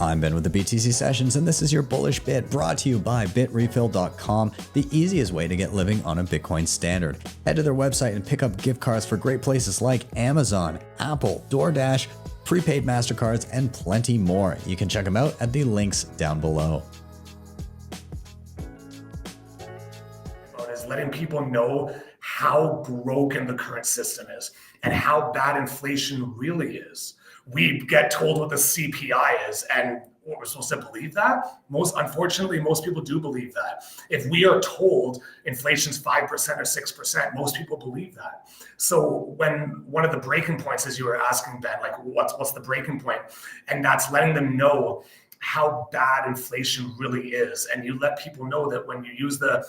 I'm Ben with the BTC Sessions, and this is your Bullish Bit, brought to you by bitrefill.com, the easiest way to get living on a Bitcoin standard. Head to their website and pick up gift cards for great places like Amazon, Apple, DoorDash, prepaid MasterCards, and plenty more. You can check them out at the links down below. Is letting people know how broken the current system is and how bad inflation really is. We get told what the CPI is, and we're supposed to believe that. Unfortunately, most people do believe that. If we are told inflation's 5% or 6%, most people believe that. So when one of the breaking points, as you were asking, Ben, like what's the breaking point? And that's letting them know how bad inflation really is. And you let people know that when you use the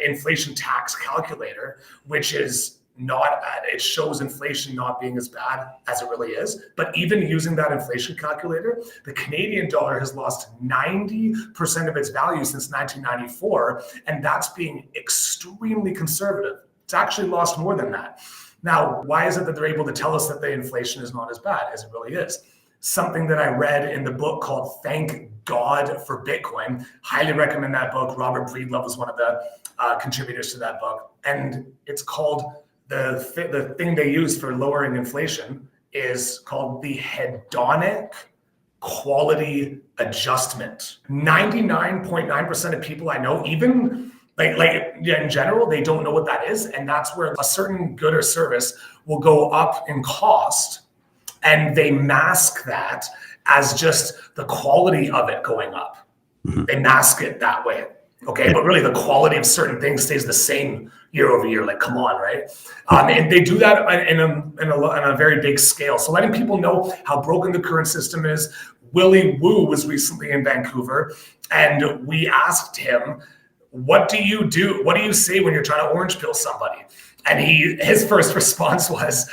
inflation tax calculator, which is not, it shows inflation not being as bad as it really is. But even using that inflation calculator, the Canadian dollar has lost 90% of its value since 1994. And that's being extremely conservative. It's actually lost more than that. Now, why is it that they're able to tell us that the inflation is not as bad as it really is? Something that I read in the book called Thank God for Bitcoin. Highly recommend that book. Robert Breedlove was one of the contributors to that book. And it's called, the thing they use for lowering inflation is called the hedonic quality adjustment. 99.9% of people I know, even in general, they don't know what that is. And that's where a certain good or service will go up in cost, and they mask that as just the quality of it going up. Mm-hmm. They mask it that way. Okay. Yeah. But really the quality of certain things stays the same year over year. Like, come on, right? And they do that in a very big scale. So letting people know how broken the current system is. Willie Woo was recently in Vancouver, and we asked him, what do you do? What do you say when you're trying to orange pill somebody? And his first response was,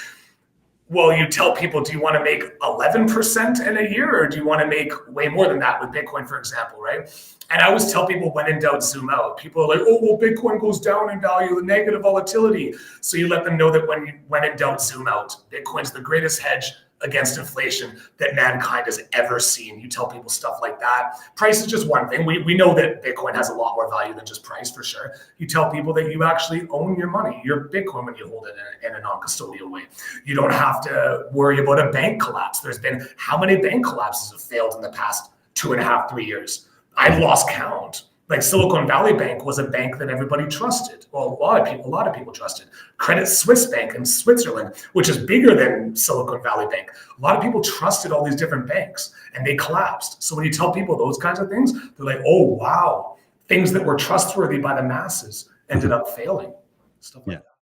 well, you tell people, do you want to make 11% in a year, or do you want to make way more than that with Bitcoin, for example, right? And I always tell people, when in doubt, zoom out. People are like, oh, well, Bitcoin goes down in value, the negative volatility. So you let them know that when in doubt, zoom out. Bitcoin's the greatest hedge against inflation that mankind has ever seen. You tell people stuff like that. Price is just one thing. We know that Bitcoin has a lot more value than just price, for sure. You tell people that you actually own your money, your Bitcoin, when you hold it in a non-custodial way. You don't have to worry about a bank collapse. There's been, how many bank collapses have failed in the past 2.5, 3 years? I've lost count. Like Silicon Valley Bank was a bank that everybody trusted. Well, a lot of people trusted. Credit Suisse Bank in Switzerland, which is bigger than Silicon Valley Bank. A lot of people trusted all these different banks, and they collapsed. So when you tell people those kinds of things, they're like, oh, wow, things that were trustworthy by the masses ended up failing. Stuff like that.